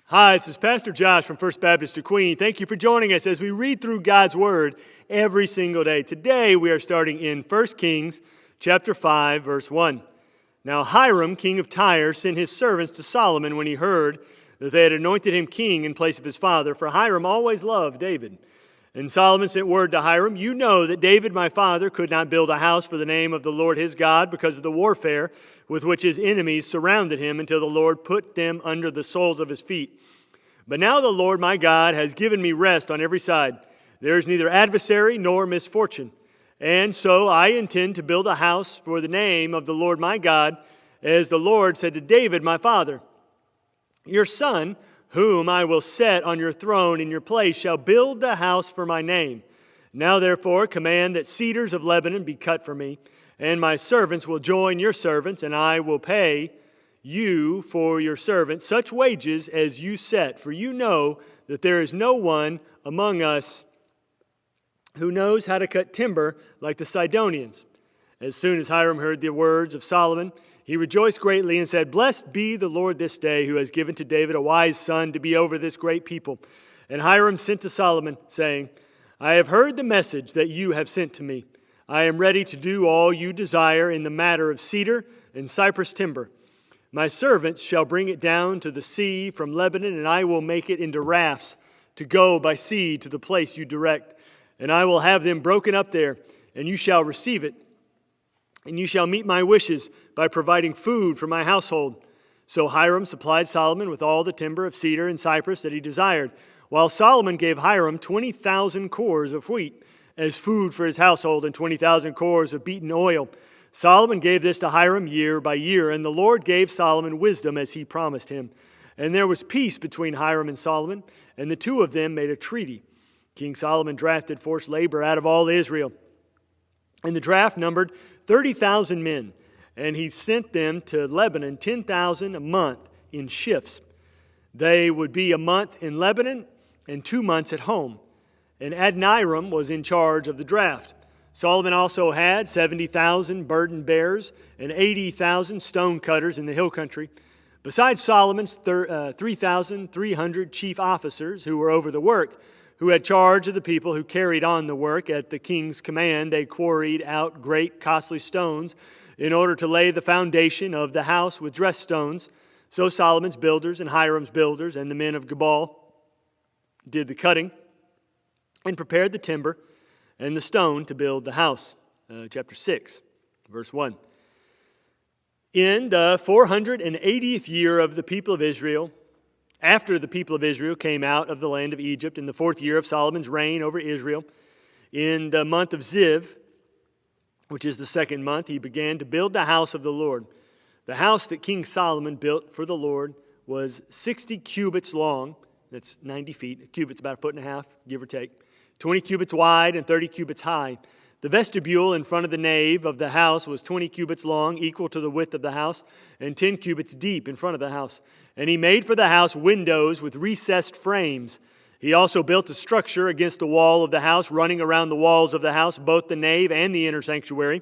Hi, this is Pastor Josh from First Baptist of Queen. Thank you for joining us as we read through God's Word every single day. Today we are starting in 1 Kings chapter 5, verse 1. Now Hiram, king of Tyre, sent his servants to Solomon when he heard that they had anointed him king in place of his father, for Hiram always loved David. And Solomon sent word to Hiram, "You know that David my father could not build a house for the name of the Lord his God because of the warfare with which his enemies surrounded him until the Lord put them under the soles of his feet. But now the Lord my God has given me rest on every side. There is neither adversary nor misfortune. And so I intend to build a house for the name of the Lord my God, as the Lord said to David my father. Your son, whom I will set on your throne in your place, shall build the house for my name. Now therefore command that cedars of Lebanon be cut for me, and my servants will join your servants, and I will pay you for your servants such wages as you set. For you know that there is no one among us who knows how to cut timber like the Sidonians." As soon as Hiram heard the words of Solomon, he rejoiced greatly and said, "Blessed be the Lord this day, who has given to David a wise son to be over this great people." And Hiram sent to Solomon, saying, "I have heard the message that you have sent to me. I am ready to do all you desire in the matter of cedar and cypress timber. My servants shall bring it down to the sea from Lebanon, and I will make it into rafts to go by sea to the place you direct. And I will have them broken up there, and you shall receive it. And you shall meet my wishes by providing food for my household." So Hiram supplied Solomon with all the timber of cedar and cypress that he desired, while Solomon gave Hiram 20,000 cores of wheat as food for his household and 20,000 cores of beaten oil. Solomon gave this to Hiram year by year, and the Lord gave Solomon wisdom as he promised him. And there was peace between Hiram and Solomon, and the two of them made a treaty. King Solomon drafted forced labor out of all Israel, and the draft numbered 30,000 men, and he sent them to Lebanon 10,000 a month in shifts. They would be a month in Lebanon and 2 months at home. And Adoniram was in charge of the draft. Solomon also had 70,000 burden bearers and 80,000 stone cutters in the hill country, besides Solomon's 3,300 chief officers who were over the work, who had charge of the people who carried on the work. At the king's command, they quarried out great costly stones in order to lay the foundation of the house with dressed stones. So Solomon's builders and Hiram's builders and the men of Gebal did the cutting and prepared the timber and the stone to build the house. Chapter 6, verse 1. In the 480th year of the people of Israel, after the people of Israel came out of the land of Egypt, in the 4th year of Solomon's reign over Israel, in the month of Ziv, which is the 2nd month, he began to build the house of the Lord. The house that King Solomon built for the Lord was 60 cubits long. That's 90 feet. A cubit's about 1.5 feet, give or take. 20 cubits wide and 30 cubits high. The vestibule in front of the nave of the house was 20 cubits long, equal to the width of the house, and 10 cubits deep in front of the house. And he made for the house windows with recessed frames. He also built a structure against the wall of the house, running around the walls of the house, both the nave and the inner sanctuary.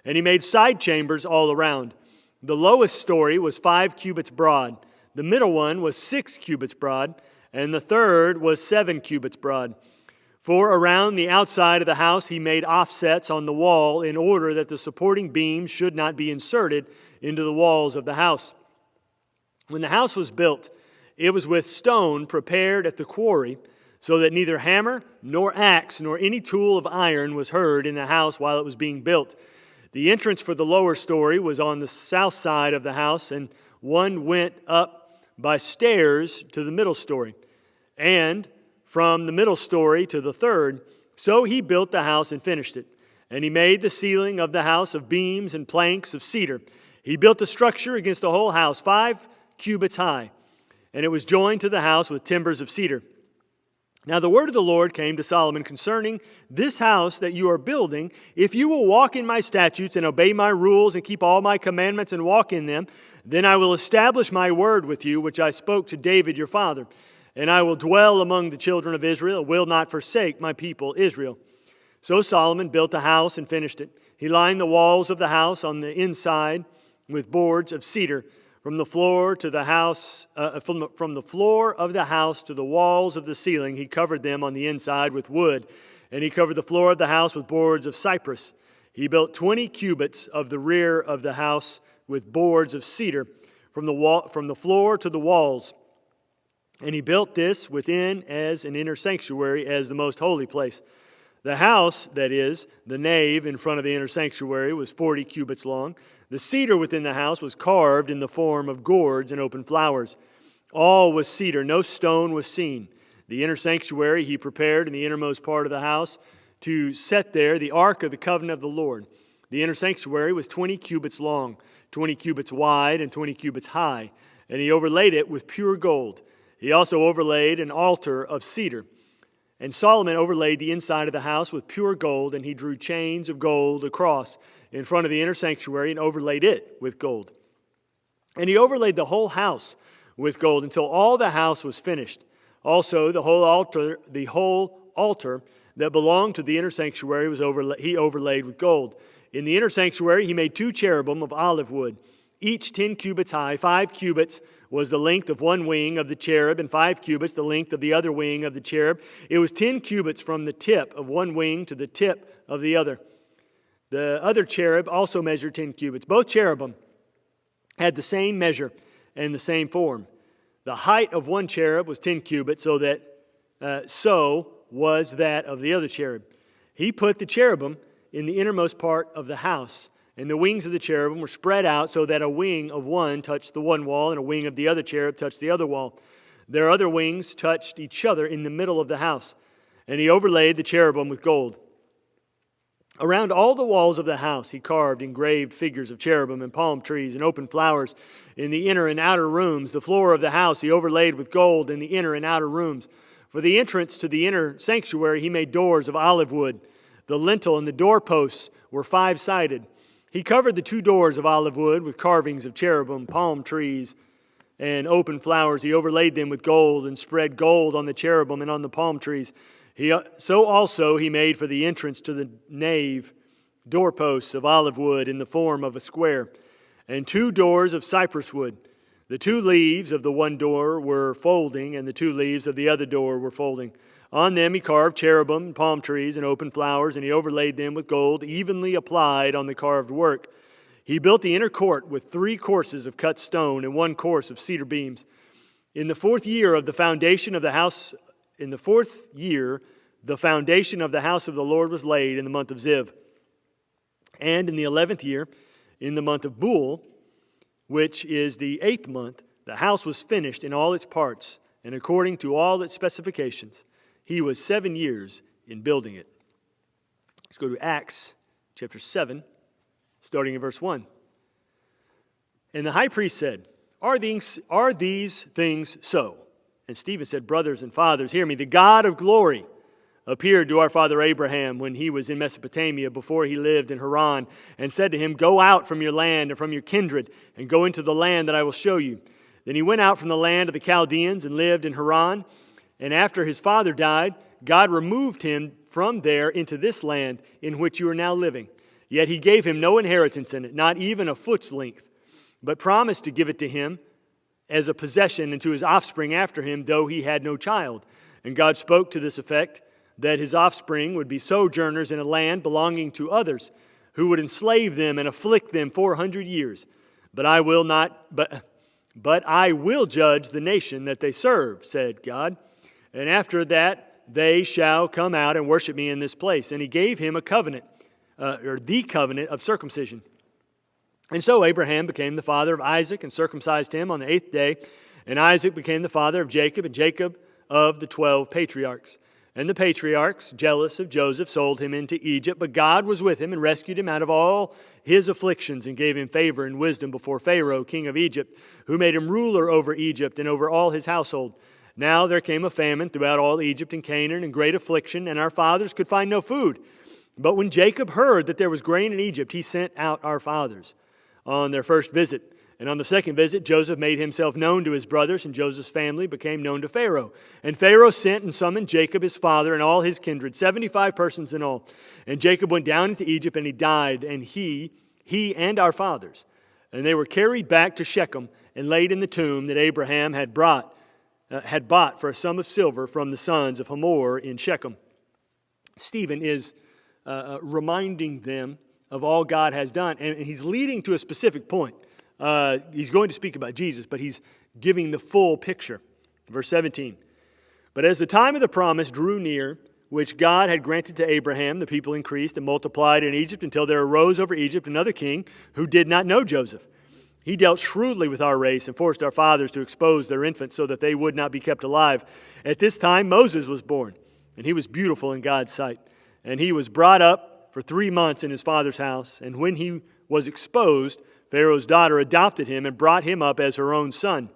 And he made side chambers all around. The lowest story was 5 cubits broad. The middle one was 6 cubits broad, and the third was 7 cubits broad. For around the outside of the house he made offsets on the wall in order that the supporting beams should not be inserted into the walls of the house. When the house was built, it was with stone prepared at the quarry, so that neither hammer nor axe nor any tool of iron was heard in the house while it was being built. The entrance for the lower story was on the south side of the house, and one went up by stairs to the middle story, and from the middle story to the third. So he built the house and finished it. And he made the ceiling of the house of beams and planks of cedar. He built the structure against the whole house, 5 cubits high, and it was joined to the house with timbers of cedar. Now the word of the Lord came to Solomon concerning this house that you are building. If you will walk in my statutes and obey my rules and keep all my commandments and walk in them, then I will establish my word with you, which I spoke to David your father. And I will dwell among the children of Israel, and will not forsake my people Israel. So Solomon built a house and finished it. He lined the walls of the house on the inside with boards of cedar. From the floor to the house, from the floor of the house to the walls of the ceiling, he covered them on the inside with wood, and he covered the floor of the house with boards of cypress. He built 20 cubits of the rear of the house with boards of cedar from the floor to the walls. And he built this within as an inner sanctuary, as the most holy place. The house, that is, the nave in front of the inner sanctuary, was 40 cubits long. The cedar within the house was carved in the form of gourds and open flowers. All was cedar, no stone was seen. The inner sanctuary he prepared in the innermost part of the house to set there the ark of the covenant of the Lord. The inner sanctuary was 20 cubits long, 20 cubits wide, and 20 cubits high, and he overlaid it with pure gold. He also overlaid an altar of cedar. And Solomon overlaid the inside of the house with pure gold, and he drew chains of gold across in front of the inner sanctuary and overlaid it with gold. And he overlaid the whole house with gold until all the house was finished. Also, the whole altar that belonged to the inner sanctuary he overlaid with gold. In the inner sanctuary, he made 2 cherubim of olive wood, each 10 cubits high. 5 cubits was the length of one wing of the cherub, and 5 cubits the length of the other wing of the cherub. It was 10 cubits from the tip of one wing to the tip of the other. The other cherub also measured 10 cubits. Both cherubim had the same measure and the same form. The height of one cherub was 10 cubits, so was that of the other cherub. He put the cherubim in the innermost part of the house, and the wings of the cherubim were spread out so that a wing of one touched the one wall and a wing of the other cherub touched the other wall. Their other wings touched each other in the middle of the house, and he overlaid the cherubim with gold. Around all the walls of the house he carved engraved figures of cherubim and palm trees and open flowers in the inner and outer rooms. The floor of the house he overlaid with gold in the inner and outer rooms. For the entrance to the inner sanctuary he made doors of olive wood. The lintel and the doorposts were 5-sided. He covered the 2 doors of olive wood with carvings of cherubim, palm trees, and open flowers. He overlaid them with gold and spread gold on the cherubim and on the palm trees. So also he made for the entrance to the nave doorposts of olive wood in the form of a square, and 2 doors of cypress wood. The 2 leaves of the one door were folding, and the 2 leaves of the other door were folding. On them he carved cherubim, palm trees, and open flowers, and he overlaid them with gold, evenly applied on the carved work. He built the inner court with 3 courses of cut stone and 1 course of cedar beams. In the 4th year of the foundation of the house, the foundation of the house of the Lord was laid in the month of Ziv. And in the 11th year, in the month of Bul, which is the 8th month, the house was finished in all its parts, and according to all its specifications. He was 7 years in building it. Let's go to Acts chapter 7, starting in verse 1. And the high priest said, Are these things so? And Stephen said, Brothers and fathers, hear me. The God of glory appeared to our father Abraham when he was in Mesopotamia before he lived in Haran, and said to him, Go out from your land and from your kindred, and go into the land that I will show you. Then he went out from the land of the Chaldeans and lived in Haran. And after his father died, God removed him from there into this land in which you are now living. Yet he gave him no inheritance in it, not even a foot's length, but promised to give it to him as a possession and to his offspring after him, though he had no child. And God spoke to this effect, that his offspring would be sojourners in a land belonging to others, who would enslave them and afflict them 400 years. But I will judge the nation that they serve, said God. And after that, they shall come out and worship me in this place. And he gave him a covenant, the covenant of circumcision. And so Abraham became the father of Isaac and circumcised him on the 8th day. And Isaac became the father of Jacob, and Jacob of the 12 patriarchs. And the patriarchs, jealous of Joseph, sold him into Egypt. But God was with him and rescued him out of all his afflictions and gave him favor and wisdom before Pharaoh, king of Egypt, who made him ruler over Egypt and over all his household. Now there came a famine throughout all Egypt and Canaan, and great affliction, and our fathers could find no food. But when Jacob heard that there was grain in Egypt, he sent out our fathers on their first visit. And on the second visit, Joseph made himself known to his brothers, and Joseph's family became known to Pharaoh. And Pharaoh sent and summoned Jacob his father and all his kindred, 75 persons in all. And Jacob went down into Egypt, and he died, and he and our fathers. And they were carried back to Shechem and laid in the tomb that Abraham had bought for a sum of silver from the sons of Hamor in Shechem. Stephen is reminding them of all God has done, and he's leading to a specific point. He's going to speak about Jesus, but he's giving the full picture. Verse 17. But as the time of the promise drew near, which God had granted to Abraham, the people increased and multiplied in Egypt until there arose over Egypt another king who did not know Joseph. He dealt shrewdly with our race and forced our fathers to expose their infants so that they would not be kept alive. At this time Moses was born, and he was beautiful in God's sight. And he was brought up for 3 months in his father's house. And when he was exposed, Pharaoh's daughter adopted him and brought him up as her own son.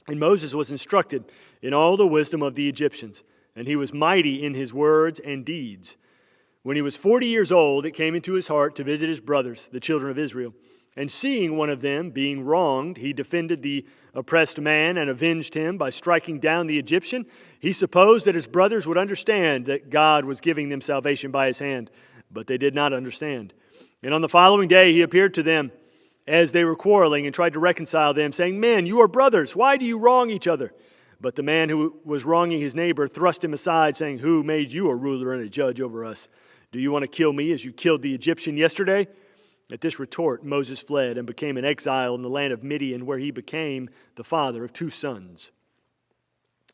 And Moses was instructed in all the wisdom of the Egyptians, and he was mighty in his words and deeds. When he was 40 years old, it came into his heart to visit his brothers, the children of Israel. And seeing one of them being wronged, he defended the oppressed man and avenged him by striking down the Egyptian. He supposed that his brothers would understand that God was giving them salvation by his hand, but they did not understand. And on the following day he appeared to them as they were quarreling and tried to reconcile them, saying, Men, you are brothers. Why do you wrong each other? But the man who was wronging his neighbor thrust him aside, saying, Who made you a ruler and a judge over us? Do you want to kill me as you killed the Egyptian yesterday? At this retort, Moses fled and became an exile in the land of Midian, where he became the father of 2 sons.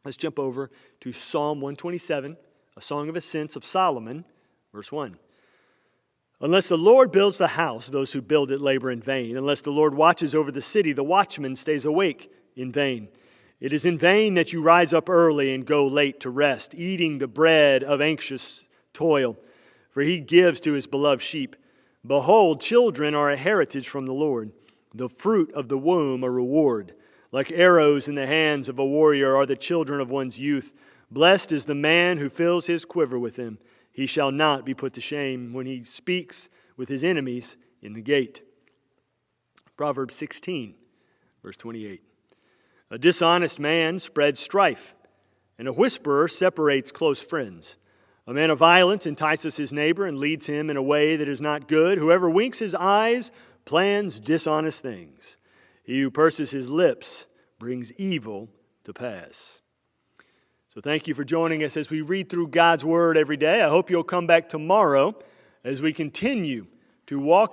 Let's jump over to Psalm 127, a song of ascents of Solomon, verse 1. Unless the Lord builds the house, those who build it labor in vain. Unless the Lord watches over the city, the watchman stays awake in vain. It is in vain that you rise up early and go late to rest, eating the bread of anxious toil, for he gives to his beloved sheep. Behold, children are a heritage from the Lord, the fruit of the womb a reward. Like arrows in the hands of a warrior are the children of one's youth. Blessed is the man who fills his quiver with them. He shall not be put to shame when he speaks with his enemies in the gate. Proverbs 16, verse 28. A dishonest man spreads strife, and a whisperer separates close friends. A man of violence entices his neighbor and leads him in a way that is not good. Whoever winks his eyes plans dishonest things. He who purses his lips brings evil to pass. So thank you for joining us as we read through God's Word every day. I hope you'll come back tomorrow as we continue to walk